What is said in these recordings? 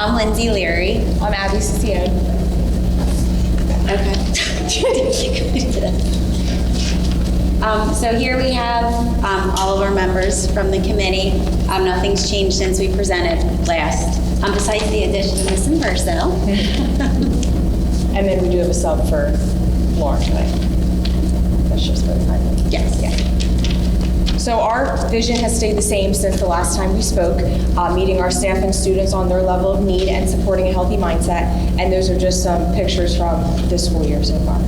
I'm Lindsay Leary. I'm Abby Ciccione. Okay. So here we have all of our members from the committee. Nothing's changed since we presented last, besides the addition of Ms. Inverso. And then we do have a sub for Lauren tonight. That's just for the time. Yes. Yeah. So our vision has stayed the same since the last time we spoke, meeting our staff and students on their level of need and supporting a healthy mindset. And those are just some pictures from this school year so far.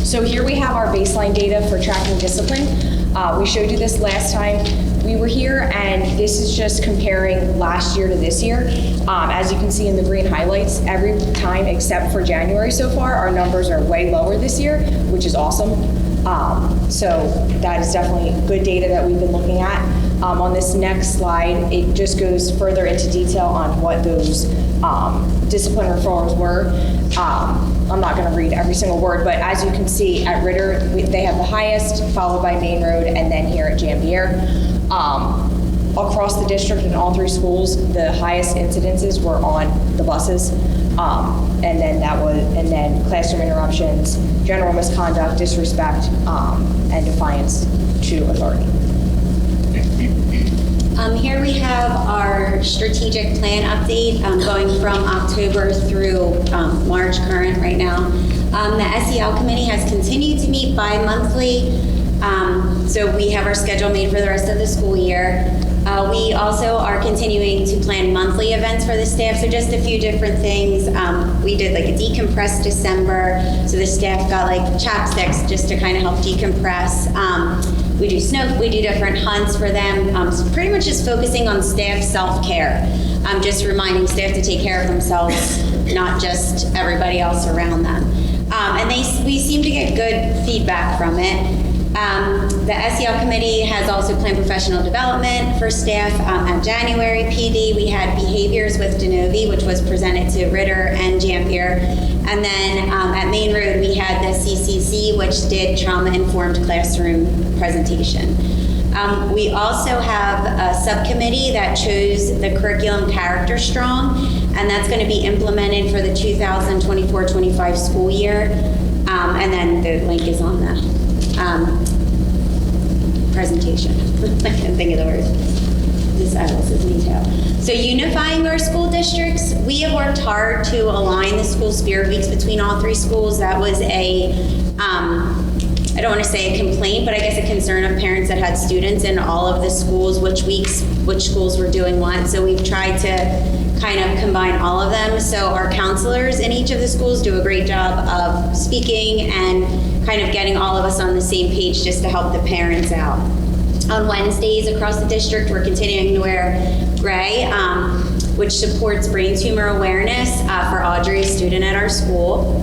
So here we have our baseline data for tracking discipline. We showed you this last time we were here, and this is just comparing last year to this year. As you can see in the green highlights, every time except for January so far, our numbers are way lower this year, which is awesome. So that is definitely good data that we've been looking at. On this next slide, it just goes further into detail on what those discipline referrals were. I'm not going to read every single word, but as you can see at Ritter, they have the highest, followed by Main Road, and then here at Jambier. Across the district in all three schools, the highest incidences were on the buses, and then classroom interruptions, general misconduct, disrespect, and defiance to authority. Here we have our strategic plan update going from October through March current right now. The SEL committee has continued to meet bi-monthly, so we have our schedule made for the rest of the school year. We also are continuing to plan monthly events for the staff, so just a few different things. We did like a decompress December, so the staff got like chapsticks just to kind of help decompress. We do different hunts for them, so pretty much just focusing on staff self-care. Just reminding staff to take care of themselves, not just everybody else around them. And we seem to get good feedback from it. The SEL committee has also planned professional development for staff. At January PD, we had behaviors with Denovi, which was presented to Ritter and Jambier. And then at Main Road, we had the CCC, which did trauma-informed classroom presentation. We also have a subcommittee that chose the curriculum Character Strong, and that's going to be implemented for the 2024-25 school year. And then the link is on the presentation. I can't think of the word. This is detail. So unifying our school districts, we have worked hard to align the school spirit weeks between all three schools. That was I don't want to say a complaint, but I guess a concern of parents that had students in all of the schools, which schools were doing what. So we've tried to kind of combine all of them. So our counselors in each of the schools do a great job of speaking and kind of getting all of us on the same page just to help the parents out. On Wednesdays across the district, we're continuing to wear gray, which supports brain tumor awareness for Audrey, a student at our school.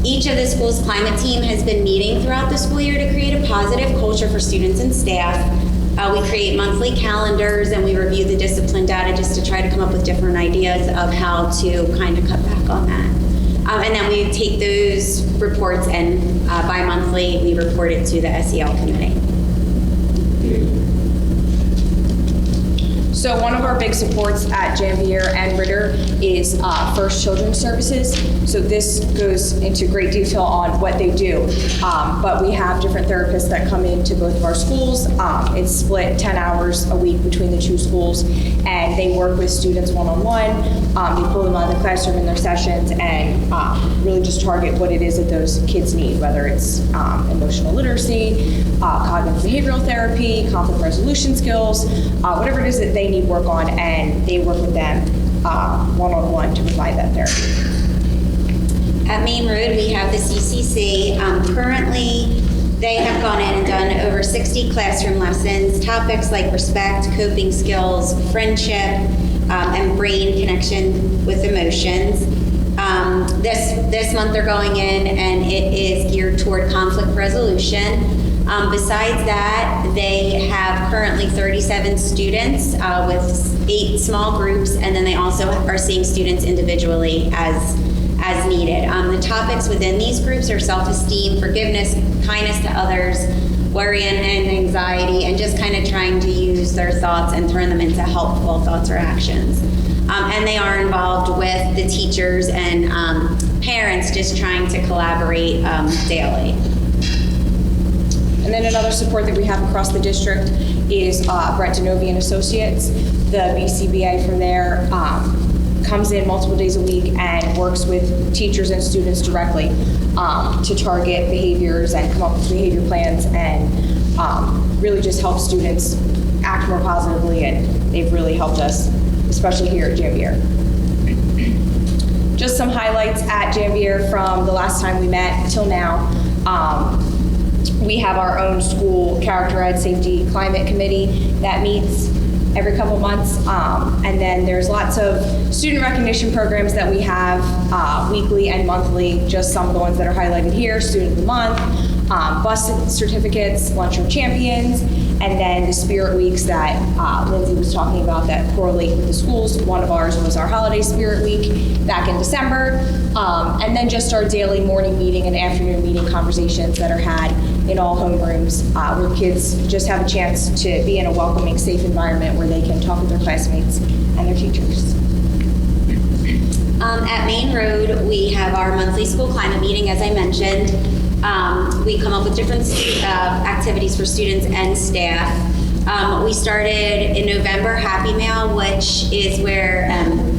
Each of the school's climate team has been meeting throughout the school year to create a positive culture for students and staff. We create monthly calendars and we review the discipline data just to try to come up with different ideas of how to kind of cut back on that. And then we take those reports and bi-monthly we report it to the SEL committee. So one of our big supports at Jambier and Ritter is First Children's Services. So this goes into great detail on what they do. But we have different therapists that come into both of our schools. It's split 10 hours a week between the two schools, and they work with students one-on-one. They pull them out of the classroom in their sessions and really just target what it is that those kids need, whether it's emotional literacy, cognitive behavioral therapy, conflict resolution skills, whatever it is that they need work on, and they work with them one-on-one to provide that therapy. At Main Road, we have the CCC. Currently, they have gone in and done over 60 classroom lessons, topics like respect, coping skills, friendship, and brain connection with emotions. This month they're going in and it is geared toward conflict resolution. Besides that, they have currently 37 students with 8 small groups, and then they also are seeing students individually as needed. The topics within these groups are self-esteem, forgiveness, kindness to others, worry and anxiety, and just kind of trying to use their thoughts and turn them into helpful thoughts or actions. And they are involved with the teachers and parents, just trying to collaborate daily. And then another support that we have across the district is Brett Denovi and Associates. The BCBA from there comes in multiple days a week and works with teachers and students directly to target behaviors and come up with behavior plans, and really just help students act more positively, and they've really helped us, especially here at Janvier. Just some highlights at Janvier from the last time we met till now. We have our own school character ed safety climate committee that meets every couple months. And then there's lots of student recognition programs that we have weekly and monthly, just some of the ones that are highlighted here: Student of the Month, bus certificates, Lunchroom Champions, and then the Spirit Weeks that Lindsay was talking about that correlate with the schools. One of ours was our Holiday Spirit Week back in December. And then just our daily morning meeting and afternoon meeting conversations that are had in all homerooms, where kids just have a chance to be in a welcoming, safe environment where they can talk with their classmates and their teachers. At Main Road, we have our monthly school climate meeting, as I mentioned. We come up with different activities for students and staff. We started in November Happy Mail, which is where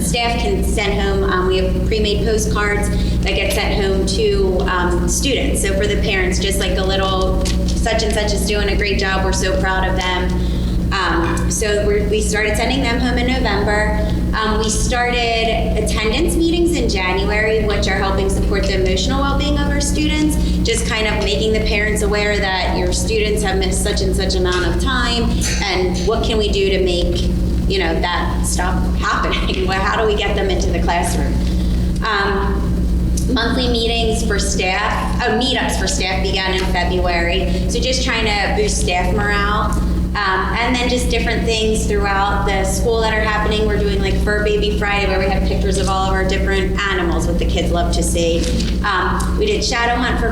staff can send home. We have pre-made postcards that get sent home to students. So for the parents, just like a little such and such is doing a great job, we're so proud of them. So we started sending them home in November. We started attendance meetings in January, which are helping support the emotional well-being of our students, just kind of making the parents aware that your students have missed such and such amount of time, and what can we do to make that stop happening? How do we get them into the classroom? Monthly meetings for staff, meetups for staff began in February, so just trying to boost staff morale. And then just different things throughout the school that are happening. We're doing like Fur Baby Friday, where we have pictures of all of our different animals, what the kids love to see. We did Shadow Hunt for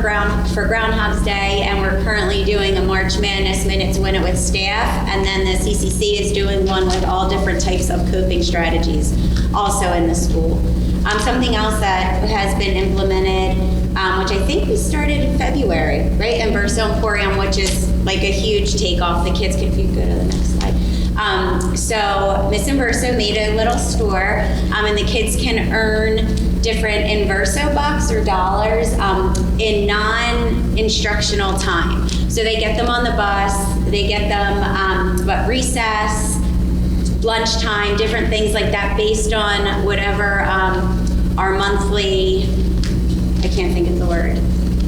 Groundhog's Day, and we're currently doing a March Madness Minute to Win It with staff. And then the CCC is doing one with all different types of coping strategies, also in the school. Something else that has been implemented, which I think we started in February, right? And Verso Emporium, which is like a huge takeoff. The kids can, if you go to the next slide. So Miss Inverso made a little store, and the kids can earn different Inverso bucks or dollars in non-instructional time. So they get them on the bus, they get them recess, lunchtime, different things like that, based on whatever our monthly, I can't think of the word.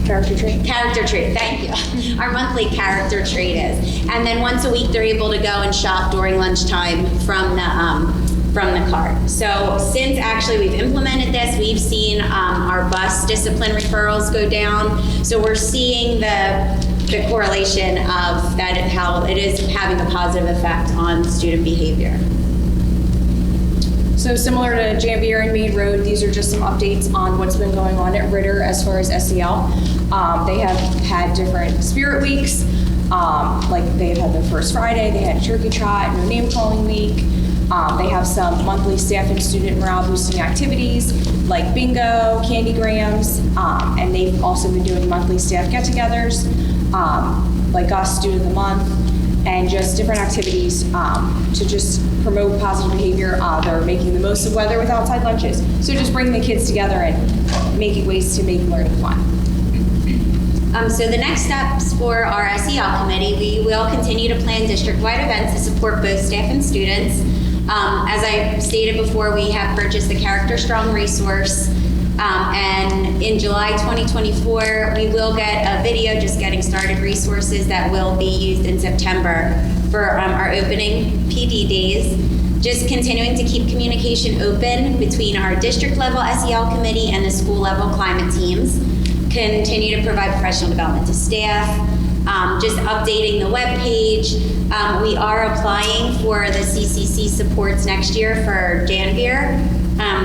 Character trait? Character trait, thank you. Our monthly character trait is. And then once a week, they're able to go and shop during lunchtime from the cart. So since actually we've implemented this, we've seen our bus discipline referrals go down. So we're seeing the correlation of that, how it is having a positive effect on student behavior. So similar to Janvier and Main Road, these are just some updates on what's been going on at Ritter as far as SEL. They have had different Spirit Weeks, like they've had their first Friday, they had Turkey Trot, No Name Calling Week. They have some monthly staff and student morale boosting activities like bingo, candygrams, and they've also been doing monthly staff get-togethers, like us, Student of the Month, and just different activities to just promote positive behavior. They're making the most of weather with outside lunches. So just bringing the kids together and making ways to make learning fun. So the next steps for our SEL committee, we will continue to plan district-wide events to support both staff and students. As I stated before, we have purchased the Character Strong resource. And in July 2024, we will get a video just getting started resources that will be used in September for our opening PD days. Just continuing to keep communication open between our district level SEL committee and the school level climate teams. Continue to provide professional development to staff. Just updating the webpage. We are applying for the CCC supports next year for Janvier.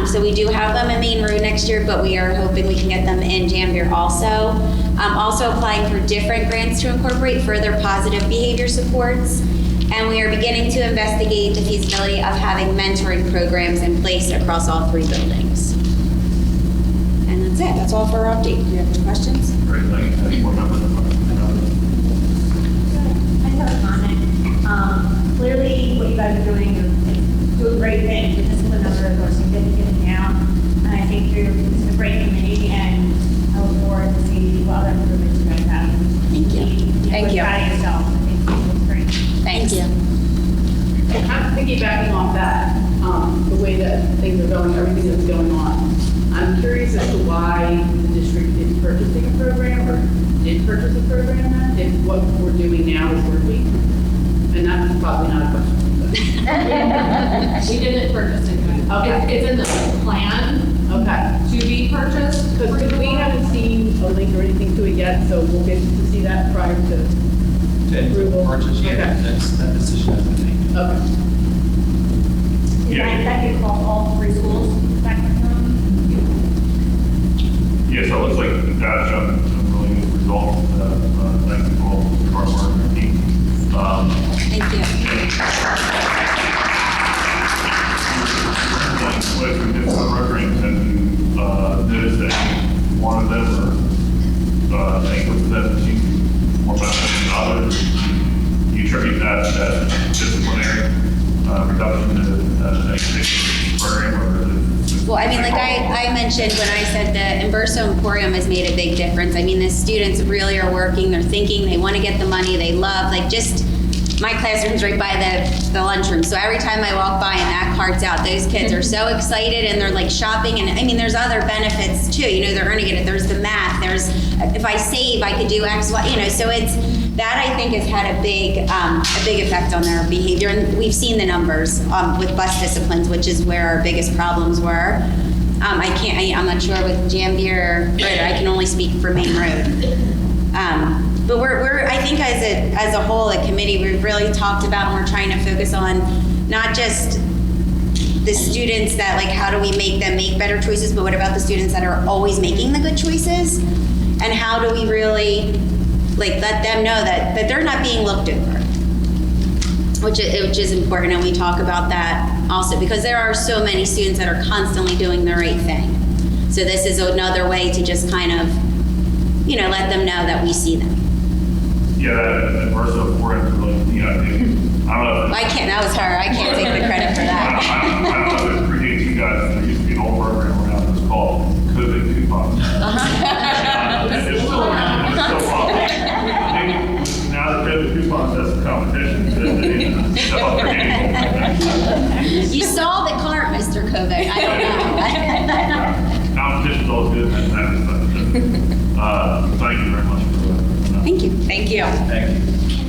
So we do have them at Main Road next year, but we are hoping we can get them in Janvier also. Also applying for different grants to incorporate further positive behavior supports. And we are beginning to investigate the feasibility of having mentoring programs in place across all 3 buildings. And that's it. That's all for our update. Do you have any questions? Great, thank you. Any more members? I have a comment. Clearly, what you guys are doing is doing great things. The discipline numbers are significantly down. And I think this is a great committee, and I look forward to seeing what other improvements you guys have. Thank you. Thank you. Proud of yourself. I think it's great. Thank you. Kind of piggybacking off that, the way that things are going, everything that's going on, I'm curious as to why the district is purchasing a program or did purchase a program then, if what we're doing now is working. And that's probably not a question. We didn't purchase it. Okay. It's in the plan Okay. to be purchased. Because we haven't seen a link or anything to it yet, so we'll get to see that prior to approval. Purchase, yeah, Okay. that decision has been made. Okay. Is Yeah. that you call all 3 schools back to home? Yeah, so it looks like the data showed some really good results. Thank you for all the hard work of the team. Thank you. What we did for programs, and you noticed that one of them, or anchor for them, received more benefit than others. You attribute that to that disciplinary reduction in the education program, or is it? Well, I mean, like I mentioned when I said the Inverso Emporium has made a big difference. I mean, the students really are working, they're thinking, they want to get the money, they love, like just, my classroom's right by the lunchroom. So every time I walk by and that cart's out, those kids are so excited and they're like shopping. And I mean, there's other benefits too. You know, they're earning it. There's the math. There's, if I save, I could do X, Y, you know, so it's, that I think has had a big effect on their behavior. And we've seen the numbers with bus disciplines, which is where our biggest problems were. I'm not sure with Jambier, but I can only speak for Main Road. But we're I think as a whole, a committee, we've really talked about and we're trying to focus on not just the students that like how do we make them make better choices, but what about the students that are always making the good choices? And how do we really like let them know that they're not being looked over? Which is important, and we talk about that also because there are so many students that are constantly doing the right thing. So this is another way to just kind of, you know, let them know that we see them. Yeah, that Verso Emporium, really, you know, I don't know. I can't, that was her, I can't take the credit for that. I don't know if it predates you guys. There used to be an old program around that was called COVID coupons. It's still around. It's still popular. Now that COVID coupons has some competition, so they step up their game. You saw the cart, Mr. Kovic, I don't know. Competition's always good in that respect. Thank you very much for that. Thank you. Thank you. Thank you.